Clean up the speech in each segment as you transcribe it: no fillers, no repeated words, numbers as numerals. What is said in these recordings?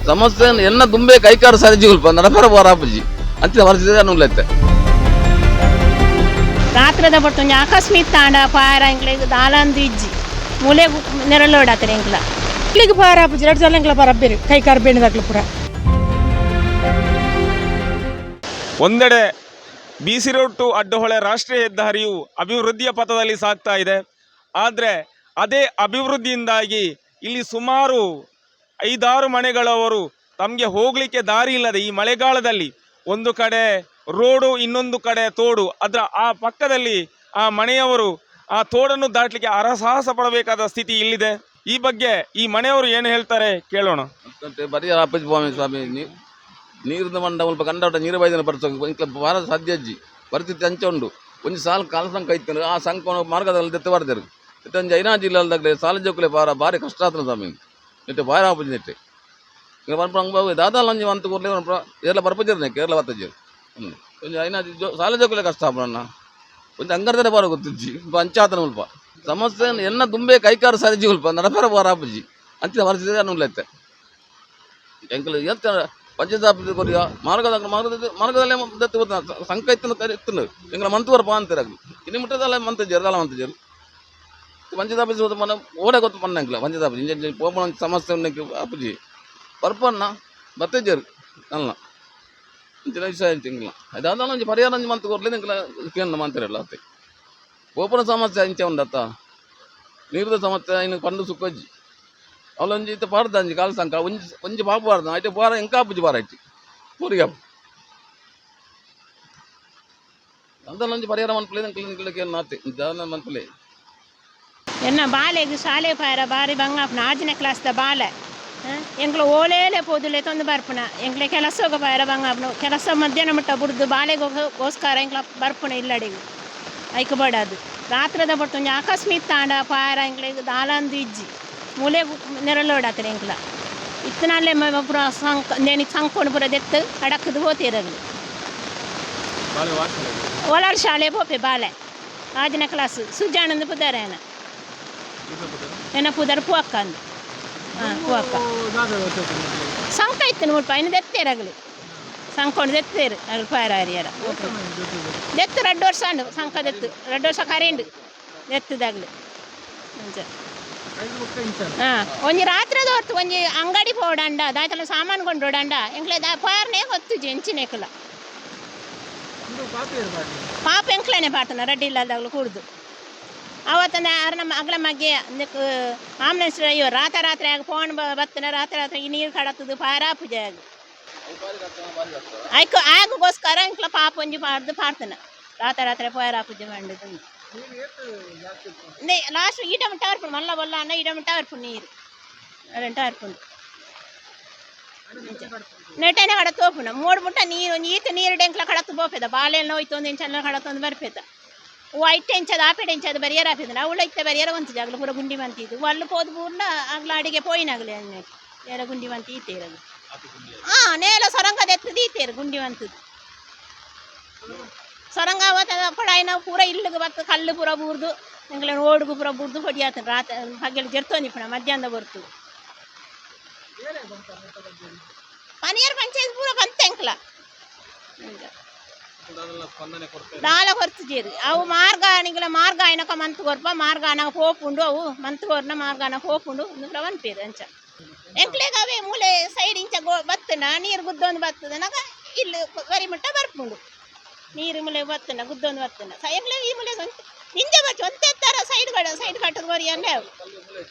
ಸಮಸ್ಯೆ ಎನ್ನ ದುಂಬೆ ಕೈಕಾರು ಸರಿಜಿ ಉಲ್ಪ ನಡಪರ ಬೋರಾಪಜಿ ಅಂಚಿನ ಪರಿಸ್ಥಿತಿ ಅನ್ನುಲ್ಲೈತೆ ರಾತ್ರದ ಬರ್ತೊಂದು ಆಕಸ್ಮಿಕ ತಾಂಡ ಪಾರ ಎಂಕ್ಲೆಗ್ ದಾಲಂದು ಇಜ್ಜಿ ಮೂಲೆ ನೆರಳೋಡಾತಾರೆ ಎಂಕ್ಲ ಇಲ್ಲಿಗೆ ಪಾರಾಪಜಿ 2 ಸಲ ಎಂಕ್ಲ ಬರಬೇರು ಕೈಕಾರು ಬೇಣದಾಗ್ಲ ಪುರ. ಒಂದೆಡೆ BC ರೋಡ್ ಟು ಅಡ್ಡಹೊಳೆ ರಾಷ್ಟ್ರೀಯ ಹೆದ್ದಾರಿಯು ಅಭಿವೃದ್ಧಿಯ ಪಥದಲ್ಲಿ ಸಾಗ್ತಾ ಇದೆ. ಆದರೆ ಅದೇ ಅಭಿವೃದ್ಧಿಯಿಂದಾಗಿ ಇಲ್ಲಿ ಸುಮಾರು 5-6 ಮನೆಗಳವರು ತಮಗೆ ಹೋಗಲಿಕ್ಕೆ ದಾರಿ ಇಲ್ಲದೆ ಈ ಮಳೆಗಾಲದಲ್ಲಿ ಒಂದು ಕಡೆ ರೋಡು ಇನ್ನೊಂದು ಕಡೆ ತೋಡು, ಅದರ ಆ ಪಕ್ಕದಲ್ಲಿ ಆ ಮನೆಯವರು ಆ ತೋಡನ್ನು ದಾಟಲಿಕ್ಕೆ ಅರಸಾಹಸ ಪಡಬೇಕಾದ ಸ್ಥಿತಿ ಇಲ್ಲಿದೆ. ಈ ಬಗ್ಗೆ ಈ ಮನೆಯವರು ಏನು ಹೇಳ್ತಾರೆ ಕೇಳೋಣ. ಬರೀ ಅಪ್ಪಜಿ ಸ್ವಾಮಿ ನೀರಿನ ಮಂಡ ಸ್ವಲ್ಪ ಕಂಡಾಟ ನೀರು ಬೈದನ ಬರ್ಸೋಕೆ ಭಾರ ಸಾಧ್ಯ ಅಜ್ಜಿ ಪರಿಸ್ಥಿತಿ ಅಂಚ ಉಂಡು. ಒಂದು ಸಾಲ ಕಾಲ ಸಂಕ ಇತ್ತು ಆ ಸಂಕವನ್ನು ಮಾರ್ಗದಲ್ಲಿ ತೆತ್ತು ಬರ್ತಾರೆ ಇತ್ತಂಜ ಐನಾ ಜಿಲ್ಲೆದಾಗಲೇ ಸಾಲ ಜೋಕಲೆ ಭಾರಿ ಕಷ್ಟ ಆಗ್ತದೆ ಸ್ವಾಮಿ ನೆಟ್ಟೆ ಭಾರ ಆಪಜಿ ನೆಟ್ಟೆ ಈಗ ಬರ್ಪ ದಾದಾಲ ಅಂಜಿ ಅಂತ ಕೂಡಲೇ ಎಲ್ಲ ಬರ್ಪಜಿರ್ನೆ ಕೇರಳ ಬತ್ತಜ್ಜಿ ಕೊಂಚ ಐನಾ ಸಾಲ ಜೋಕಲೆ ಕಷ್ಟ ಅಣ್ಣ ಕೊಂಚ ಅಂಗರ್ದೇ ಬಾರ ಗೊತ್ತಿಜ್ಜಿ ಅಂಚಾತನ ಉಲ್ಪ ಸಮಸ್ಯೆ ಎನ್ನ ದುಂಬೆ ಕೈಕಾರು ಸರಿಜಿ ಉಲ್ಪ ನಡಪರ ಬಾರಾಪಜಿ ಅಂಚಿನ ಪರಿಸ್ಥಿತಿ ಅನ್ನುಲ್ಲೈತೆ ಎಂಕಲು ಎಂತ ಪಂಚಾಯತ್ ಆಫೀಸ್ ಕೊರಿಯ ಮಾರ್ಗದಲ್ಲೇ ದತ್ತು ಸಂಕ ಇತ್ತು ಎಂಗಳ ಮಂತು ಬರ್ಪ ಅಂತಿರಾಗಲಿ ಇನ್ನು ಮುಟ್ಟದಲ್ಲ ಮಂತಜ್ಜರು ದಳ ಮಂತಜ್ಜರು ಪಂಚಾಯತ್ ಆಫೀಸ್ మన ఓడే కొత్త పన్న ఎంకల పంచాయత్ ఆఫీస్ ఇంజన్ పోపన సమస్య ఉన్నకి ఆపుజి పర్పన్న బత్తెజరు అన్న ఇంచిన విషయ ఇంకల అదాದ నుంచి పరిహారం నుంచి మంత కొర్లేదు ఇంకల కేంద్ర మంత్రిಲ್ಲ ಅತ್ತೆ పోపన సమస్య ఇంచే ఉండತ್ತ ನೀರದ ಸಮಸ್ಯೆ ಇನ್ನು ಪಂಡು ಸುಕ್ಕಜ್ಜಿ ಅವಳೊಂಜಿ ಇತ್ತ ಪಾಡ್ದಂಜಿ ಕಾಲ ಸಂಕ ಒಂಜಿ ಪಾಪ ಬಾರ್ದ ಐತೆ ಬಾರ ಎಂಕಾಪುಜಿ ಬಾರ ಐತಿ ಪೂರಿಗೆ ಅದಲ್ಲೊಂಜಿ ಪರಿಹಾರ ಮನ್ಪಲೆ ಕ್ಲಿನಿಕ್ಲಕ್ಕೆ ಏನು ನಾತೆ ಮನ್ಪಲೆ ಎನ್ನ ಬಾಲೆಗೆ ಶಾಲೆ ಪಾರ ಬಾರಿ ಬಂಗಾಪನ 6ನೇ ಕ್ಲಾಸ್ದ ಬಾಲೆ ಎಂಕ್ಲ ಓಲೇಲೆ ಪೋದುಲೆ ತೊಂದು ಬರ್ಪುನ ಎಂಕ್ಲೆ ಕೆಲಸ ಹೋಗ ಪಾರ ಬಂಗಾಪನ ಕೆಲಸ ಮಧ್ಯಾಹ್ನ ಮಟ್ಟ ಬುಡ್ದು ಬಾಲೆಗೋಸ್ಕರ ಎಂಕ್ಲ ಬರ್ಪುನ ಇಲ್ಲಡಿಗೆ ಐಕ ಬಡದು ರಾತ್ರದ ಬರ್ತೊಂದು ಆಕಸ್ಮಿಕ ತಾಂಡ ಪಾರ ಎಂಕ್ಲೆಗ್ ದಾಲಂದು ಇಜ್ಜಿ ಮೂಲೆ ನೆರಳೋಡಾತಾರೆ ಎಂಕ್ಲ ಇತ್ತನಲ್ಲೇ ಪುರ ನೆನಿಗೆ ಸಂಕೊಂಡು ಪುರ ದೆತ್ತು ಅಡಕ್ಕದು ಹೋತಿರಲಿ ಓಲಾಡ್ ಶಾಲೆ ಪೋಪೆ ಬಾಲೆ 6ನೇ ಕ್ಲಾಸ್ ಸುಜಾನಂದ ಪುದಾರೇನ ಏನ ಪುದರ್ ಪೂಅಕ್ಕ ಅಂದು ಪೂಅಕ್ಕ ಸಂಕ ಇತ್ತು ನೋಡ್ಪ ಇನ್ನು ದೆತ್ತೇರಾಗಲಿ ಸಂಕೊಂಡು ದೆತ್ತೇರು ಅಲ್ಲಿ ಪಾರಾರಿಯರ ದೆತ್ತು 2 ವರ್ಷ ಅಂಡು ಸಂಕ ದೆತ್ತು 2 ವರ್ಷ ಕರೆಂಡು ದೆತ್ತದಾಗಲಿ ಒಂಜಿ ರಾತ್ರದ ಹೊತ್ತು ಒಂಜಿ ಅಂಗಡಿ ಪೋಡಂಡ ದಾಯ್ತಲ್ಲ ಸಾಮಾನು ಕೊಂಡೋಡಂಡ ಎಂಕ್ಲೆ ಪಾರ್ನೇ ಹೊತ್ತುಜಿ ಎಂಚಿನೇಕಲ ಪಾಪ ಎಂಕ್ಲೇನೆ ಪಾಡ್ತಾನ ರಡ್ಡಿ ಇಲ್ಲದಾಗಲು ಕುಡ್ದು ಅವತ್ತಂದ ನಮ್ಮ ಅಗ್ಲ ಮಗೆ ಆಂಬುಲೆನ್ಸ್ ಡ್ರೈವರ್ ರಾತ್ರಿ ಆಗ ಫೋನ್ ಬರ್ತನ ರಾತ್ರಿ ಈ ನೀರು ಕಡತ್ತದು ಪಾರಾ ಪೂಜೆ ಆಗ ಆಯ್ಕೆ ಆಗೋಸ್ಕರ ಇಂಕ್ಲ ಪಾಪ ಒಂಜಿ ಪಾಡ್ತಾನ ರಾತ್ರಿ ಪಾರಾ ಪೂಜೆ ಮಾಡಿದ್ದು ಲಾಸ್ಟ್ ಈಟಮಟ್ಟ ಬರ್ಪುಂಡು ಮಲ್ಲ ಬಲ್ಲ ಅನ್ನ ಈಟಮಟ್ಟ ಬರ್ಪುಂಡು ನೀರು ಅದಂಟ ಬರ್ಪುಂಡು ನೆಟ್ಟನೆ ಕಡತ್ತು ಹೋಗ್ಪುಂಡು ಮೂಡು ಮುಟ್ಟ ನೀರು ಈತ ನೀರು ಡೆಂಕ್ಲ ಕಡತ್ತು ಬೋಪೆದ ಬಾಲೆಲ್ಲ ಹೋಯ್ತು ಒಂದು ಇಂಚಲ್ಲ ಕಡತ್ತೊಂದು ಬರ್ಪೇತ ಐಟೆ ಎಂಚದು ಆಪೆಡೆ ಎಂಚದು ಬರಿಯರ ಹಾಪಿದ ಅವಳು ಐತೆ ಬರಿಯರ ಒಂತಿದ್ದು ಆಗ್ಲ ಪೂರ ಗುಂಡಿ ಮಂತಿದ್ದು ಒಳ್ಳು ಪೋದು ಪೂರ್ಲ ಆಗ್ಲ ಅಡಿಗೆ ಪೋಯಿನಾಗಲಿ ಅನ್ನಕ್ಕೆ ಏರ ಗುಂಡಿ ಮಂತಿ ಈತೇರದು ನೇಲ ಸೊರಂಗದ ಎತ್ತದು ಈತೇರು ಗುಂಡಿ ಮಂತದ್ದು ಸೊರಂಗ ಪಡಾಯಿನ ಪೂರ ಇಲ್ಲಿಗೆ ಬರ್ತದೆ ಕಲ್ಲು ಪೂರ ಬೂರ್ದು ಎಂಗ್ಲ ಓಡುಗು ಪೂರ ಬೂರ್ದು ಹೊಡಿ ಆತನ ರಾತ್ರಿ ಹಗ್ಗೆಲ್ಲ ಜರ್ತೋನಿಪ್ಪಣ ಮಧ್ಯಾಹ್ನ ಬರ್ತು ಪನಿಯರ್ ಪಂಚಾಯತ್ ಪೂರ ಬಂತ ಎಂಕ್ಲ ದಾಲ ಕೊರ್ತಿದ್ದೀರಿ ಅವು ಮಾರ್ಗ ಮಾರ್ಗ ಆಯ್ನಕ ಮಂತ್ ಕೊರ್ಪ ಮಾರ್ಗ ಅನಕ ಹೋಪುಂಡು ಅವು ಮಂತ್ ಕೊರ್ನ ಮಾರ್ಗ ಅನಕ ಹೋಪುಂಡು ಒಂದು ಪ್ರವನ್ಪೇರು ಅಂಚ ಎಂಕ್ಲೆಗ ಅವೇ ಮೂಲೆ ಸೈಡ್ ಇಂಚ ಬತ್ತನ ನೀರು ಗುದ್ದೊಂದು ಬರ್ತದ ನಗ ಇಲ್ಲಿ ಬರಿ ಮುಟ್ಟ ಬರ್ಪುಂಡು ನೀರು ಮೂಲೆ ಬತ್ತನ ಗುದ್ದೊಂದು ಬತ್ತನ ಎಂಕ್ಲೆ ಈ ಮೂಲೆ ನಿಂಜ ಬಚ್ಚು ಒಂದೇ ಥರ ಸೈಡ್ ಕಟ್ಟದ ಬರಿ ಅಂದ್ರೆ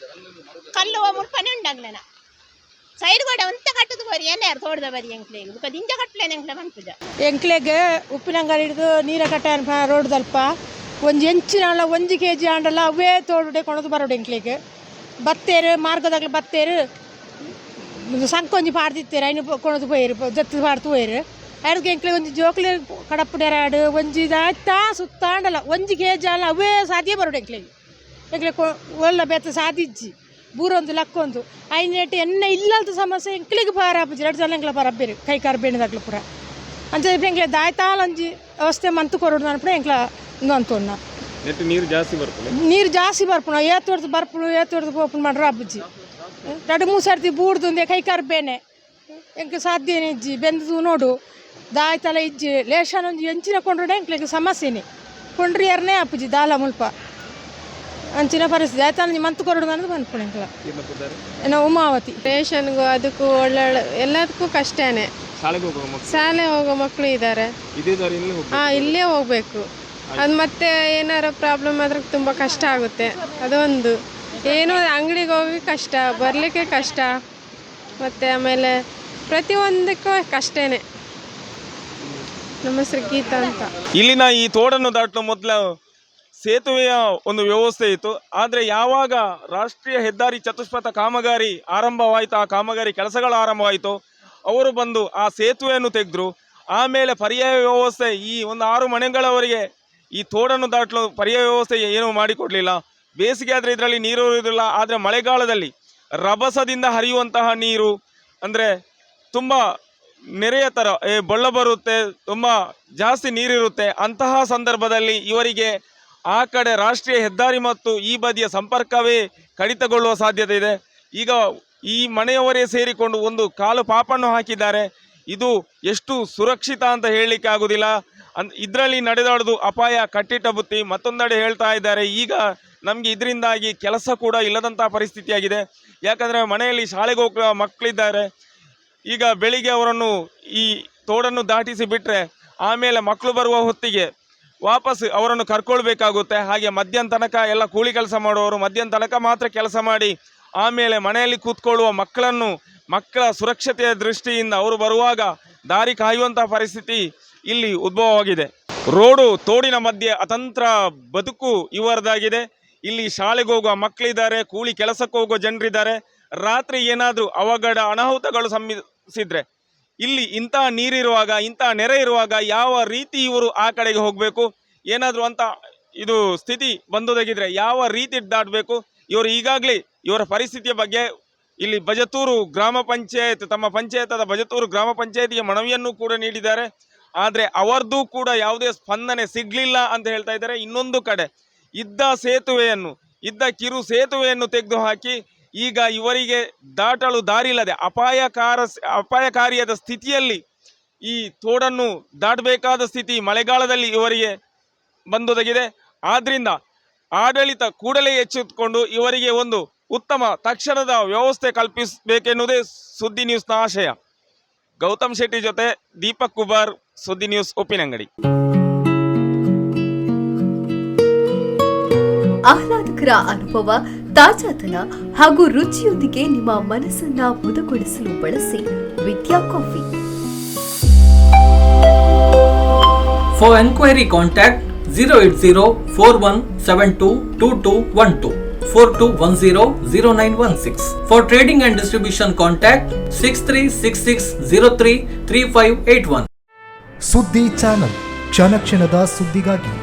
ಕಲ್ಲು ಮುಟ್ಟು ಪನಿ ಉಂಡಾಗ್ಲೇನ ಸೈಡ್ ಗೋಡೆ ಒಂತ ಕಟ್ಟದ ಬರಿ ಏನೇ ತೋಡ್ದ ಬರಿ ಎಂಕ್ಲೆಗೆ ಬುಕ್ಕ ದಿಂಜ ಕಟ್ಲೇನೆ ಎಂಕ್ಲೆ ಬಂತುಜ ಎಂಕ್ಲೆಗೆ ಉಪ್ಪಿನಂಗಡಿ ಹಿಡಿದು ನೀರ ಕಟ್ಟ ರೋಡ್ ದಲ್ಪ ಒಂಜಿ ಎಂಚಿನ 1 kg ಆಂಡಲ್ಲ ಅವೇ ತೋಡುಡೆ ಕೊಣದು ಬರೋಡು ಎಂಕ್ಲೆಗೆ ಬತ್ತೇರು ಮಾರ್ಗದಾಗಲು ಬತ್ತೇರು ಸಂಕೊಂಜಿ ಪಾಡ್ದಿತ್ತೇರು ಐನು ಕೊಣದು ಪೋಯಿರು ಜತ್ತು ಪಾಡ್ತು ಪೋಯಿರು ಅದಕ್ಕೆ ಎಂಕ್ಲೆ ಒಂಜಿ ಜೋಕ್ಲೆ ಕಡಪುಡೆರಾಡು ಒಂಜಿ ಆಯ್ತಾ ಸುತ್ತಾಂಡಲ್ಲ 1 kg ಅಲ್ಲ ಅವೇ ಸಾಧ್ಯ ಬರೋಡು ಎಂಕ್ಲೆ ಒಳ್ಳೆ ಬೆತ್ತ ಸಾಧಿಜ್ಜಿ ಬೂರೊಂದು ಲಕ್ಕೊಂದು ಐನೇಟು ಎನ್ನ ಇಲ್ಲದ ಸಮಸ್ಯೆ ಎಂಕ್ಲಿಗೆ ಪಾರಾಪುಜಿ 2 ಸಲ ಎಂಕ್ಲ ಬರಬೇರು ಕೈಕಾರು ಬೇಣದಾಗ್ಲ ಪುರ ಅಂಚ ಎಂಕ್ಲೆ ದಾಯ್ತಾಲ ಒಂಜಿ ವ್ಯವಸ್ಥೆ ಮಂತು ಕೊರೋಡು ಅನ್ಪುಣ ಎಂಕ್ಲ ಇಂದು ಅಂತೋಣ್ಣ ನೀರು ಜಾಸ್ತಿ ಬರ್ಪುಣ ಏತ್ ಹೊಡ್ದು ಬರ್ಪುಣ ಏತ್ ಹೊಡ್ದು ಓಪನ್ ಮಾಡ್ರು ಅಬ್ಬುಜಿ 2-3 ಸರ್ತಿ ಬೂಡ್ದು ಕೈಕಾರು ಬೇನೆ ಎಂಕ್ ಸಾಧ್ಯನೇ ಇಜ್ಜಿ ಬೆಂದು ನೋಡು ದಾಯ್ತಲ ಇಜ್ಜಿ ಲೇಷನೊಂದು ಎಂಚಿನ ಕೊಂಡ್ರೆ ಎಂಕ್ಲಿಗೆ ಸಮಸ್ಯೆನೆ ಕೊಂಡ್ರಿಯರ್ನೇ ಅಪ್ಪುಜಿ ದಾಲ ಮುಲ್ಪ ಅಂಚಿನ ಪರಿಸ್ಥಿತಿ ಆಯ್ತಾನ ಮಂತು ಕೊರಡು ಬಂದು ಬಂದ್ಕೊಂಡು ಎಂಕ್ಲ ಏನೋ ಉಮಾವತಿ ರೇಷನ್ಗೂ ಅದಕ್ಕೂ ಒಳ್ಳೆ ಎಲ್ಲದಕ್ಕೂ ಕಷ್ಟನೇ. ಶಾಲೆ ಹೋಗೋ ಮಕ್ಕಳು ಇದ್ದಾರೆ, ಇಲ್ಲೇ ಹೋಗ್ಬೇಕು. ಅದು ಮತ್ತೆ ಏನಾರ ಪ್ರಾಬ್ಲಮ್ ಆದ್ರೆ ತುಂಬ ಕಷ್ಟ ಆಗುತ್ತೆ. ಅದೊಂದು ಏನೋ ಅಂಗಡಿಗೆ ಹೋಗಿ ಕಷ್ಟ, ಬರಲಿಕ್ಕೆ ಕಷ್ಟ, ಮತ್ತು ಆಮೇಲೆ ಪ್ರತಿಯೊಂದಕ್ಕೂ ಕಷ್ಟನೇ. ನಮ್ಮ ಹೆಸರು ಗೀತಾ ಅಂತ. ಇಲ್ಲಿನ ಈ ತೋಡನ್ನು ದಾಟಲು ಮೊದಲು ಸೇತುವೆಯ ಒಂದು ವ್ಯವಸ್ಥೆ ಇತ್ತು. ಆದರೆ ಯಾವಾಗ ರಾಷ್ಟ್ರೀಯ ಹೆದ್ದಾರಿ ಚತುಷ್ಪಥ ಕಾಮಗಾರಿ ಆರಂಭವಾಯಿತು, ಆ ಕಾಮಗಾರಿ ಕೆಲಸಗಳು ಆರಂಭವಾಯಿತು, ಅವರು ಬಂದು ಆ ಸೇತುವೆಯನ್ನು ತೆಗೆದ್ರು. ಆಮೇಲೆ ಪರ್ಯಾಯ ವ್ಯವಸ್ಥೆ ಈ ಒಂದು 6 ಮನೆಗಳವರೆಗೆ ಈ ತೋಡನ್ನು ದಾಟಲು ಪರ್ಯಾಯ ವ್ಯವಸ್ಥೆ ಏನೂ ಮಾಡಿಕೊಡ್ಲಿಲ್ಲ. ಬೇಸಿಗೆ ಆದರೆ ಇದರಲ್ಲಿ ನೀರು ಇರುವುದಿಲ್ಲ. ಆದರೆ ಮಳೆಗಾಲದಲ್ಲಿ ರಭಸದಿಂದ ಹರಿಯುವಂತಹ ನೀರು ಅಂದರೆ ತುಂಬ ನೆರೆಯ ಥರ ಬೊಳ್ಳ ಬರುತ್ತೆ, ತುಂಬ ಜಾಸ್ತಿ ನೀರಿರುತ್ತೆ. ಅಂತಹ ಸಂದರ್ಭದಲ್ಲಿ ಇವರಿಗೆ ಆ ಕಡೆ ರಾಷ್ಟ್ರೀಯ ಹೆದ್ದಾರಿ ಮತ್ತು ಈ ಬದಿಯ ಸಂಪರ್ಕವೇ ಕಡಿತಗೊಳ್ಳುವ ಸಾಧ್ಯತೆ ಇದೆ. ಈಗ ಈ ಮನೆಯವರೇ ಸೇರಿಕೊಂಡು ಒಂದು ಕಾಲು ಪಾಪನ್ನು ಹಾಕಿದ್ದಾರೆ. ಇದು ಎಷ್ಟು ಸುರಕ್ಷಿತ ಅಂತ ಹೇಳಲಿಕ್ಕೆ ಆಗುವುದಿಲ್ಲ. ಇದರಲ್ಲಿ ನಡೆದಾಡೋದು ಅಪಾಯ, ಕಟ್ಟಿಟ್ಟ ಬುತ್ತಿ. ಮತ್ತೊಂದೆಡೆ ಹೇಳ್ತಾ ಇದ್ದಾರೆ, ಈಗ ನಮಗೆ ಇದರಿಂದಾಗಿ ಕೆಲಸ ಕೂಡ ಇಲ್ಲದಂಥ ಪರಿಸ್ಥಿತಿಯಾಗಿದೆ. ಯಾಕಂದರೆ ಮನೆಯಲ್ಲಿ ಶಾಲೆಗೆ ಹೋಗೋ ಮಕ್ಕಳಿದ್ದಾರೆ. ಈಗ ಬೆಳಿಗ್ಗೆ ಅವರನ್ನು ಈ ತೋಡನ್ನು ದಾಟಿಸಿ ಬಿಟ್ಟರೆ ಆಮೇಲೆ ಮಕ್ಕಳು ಬರುವ ಹೊತ್ತಿಗೆ ವಾಪಸ್ ಅವರನ್ನು ಕರ್ಕೊಳ್ಬೇಕಾಗುತ್ತೆ. ಹಾಗೆ ಮಧ್ಯಾಹ್ನ ತನಕ ಎಲ್ಲ ಕೂಲಿ ಕೆಲಸ ಮಾಡುವವರು ಮಧ್ಯಾಹ್ನ ತನಕ ಮಾತ್ರ ಕೆಲಸ ಮಾಡಿ ಆಮೇಲೆ ಮನೆಯಲ್ಲಿ ಕೂತ್ಕೊಳ್ಳುವ ಮಕ್ಕಳ ಸುರಕ್ಷತೆಯ ದೃಷ್ಟಿಯಿಂದ ಅವರು ಬರುವಾಗ ದಾರಿ ಕಾಯುವಂಥ ಪರಿಸ್ಥಿತಿ ಇಲ್ಲಿ ಉದ್ಭವವಾಗಿದೆ. ರೋಡು ತೋಡಿನ ಮಧ್ಯೆ ಅತಂತ್ರ ಬದುಕು ಇವರದಾಗಿದೆ. ಇಲ್ಲಿ ಶಾಲೆಗೆ ಹೋಗುವ ಮಕ್ಕಳಿದ್ದಾರೆ, ಕೂಲಿ ಕೆಲಸಕ್ಕೆ ಹೋಗುವ ಜನರಿದ್ದಾರೆ. ರಾತ್ರಿ ಏನಾದರೂ ಅವಘಡ ಅನಾಹುತಗಳು ಸಂಭವಿಸಿದ್ರೆ ಇಲ್ಲಿ ಇಂಥ ನೀರಿರುವಾಗ, ಇಂಥ ನೆರೆ ಇರುವಾಗ ಯಾವ ರೀತಿ ಇವರು ಆ ಕಡೆಗೆ ಹೋಗಬೇಕು, ಏನಾದರೂ ಅಂತ ಇದು ಸ್ಥಿತಿ ಬಂದೊದಗಿದ್ರೆ ಯಾವ ರೀತಿ ದಾಟಬೇಕು, ಇವರು ಈಗಾಗಲೇ ಇವರ ಪರಿಸ್ಥಿತಿಯ ಬಗ್ಗೆ ಇಲ್ಲಿ ಬಜತೂರು ಗ್ರಾಮ ಪಂಚಾಯತ್, ತಮ್ಮ ಪಂಚಾಯತಾದ ಬಜತೂರು ಗ್ರಾಮ ಪಂಚಾಯತಿಗೆ ಮನವಿಯನ್ನು ಕೂಡ ನೀಡಿದ್ದಾರೆ. ಆದರೆ ಅವರದ್ದು ಕೂಡ ಯಾವುದೇ ಸ್ಪಂದನೆ ಸಿಗಲಿಲ್ಲ ಅಂತ ಹೇಳ್ತಾ ಇದ್ದಾರೆ. ಇನ್ನೊಂದು ಕಡೆ ಇದ್ದ ಕಿರು ಸೇತುವೆಯನ್ನು ತೆಗೆದು ಹಾಕಿ ಈಗ ಇವರಿಗೆ ದಾಟಲು ದಾರಿಯಿಲ್ಲದೆ ಅಪಾಯಕಾರಿಯಾದ ಸ್ಥಿತಿಯಲ್ಲಿ ಈ ತೋಡನ್ನು ದಾಟಬೇಕಾದ ಸ್ಥಿತಿ ಮಳೆಗಾಲದಲ್ಲಿ ಇವರಿಗೆ ಬಂದೊದಗಿದೆ. ಆದ್ದರಿಂದ ಆಡಳಿತ ಕೂಡಲೇ ಎಚ್ಚೆತ್ತುಕೊಂಡು ಇವರಿಗೆ ಒಂದು ಉತ್ತಮ ತಕ್ಷಣದ ವ್ಯವಸ್ಥೆ ಕಲ್ಪಿಸಬೇಕೆನ್ನುವುದೇ ಸುದ್ದಿ ನ್ಯೂಸ್ನ ಆಶಯ. ಗೌತಮ್ ಶೆಟ್ಟಿ ಜೊತೆ ದೀಪಕ್ ಕುಬಾರ್, ಸುದ್ದಿ ನ್ಯೂಸ್, ಉಪ್ಪಿನಂಗಡಿ. ಆಹ್ಲಾದಕರ ಅನುಭವ, ತಾಜಾತನ ಹಾಗೂ ರುಚಿಯೊಂದಿಗೆ ನಿಮ್ಮ ಮನಸ್ಸನ್ನ ಮುದಗೊಳಿಸಲು ಬಳಸಿ ವಿದ್ಯಾ coffee. For enquiry contact 08041722212 42100916. For trading and distribution contact 6366033581. ಸುದ್ದಿ ಚಾನಲ್, ಕ್ಷಣ ಕ್ಷಣದ ಸುದ್ದಿಗಾಗಿ.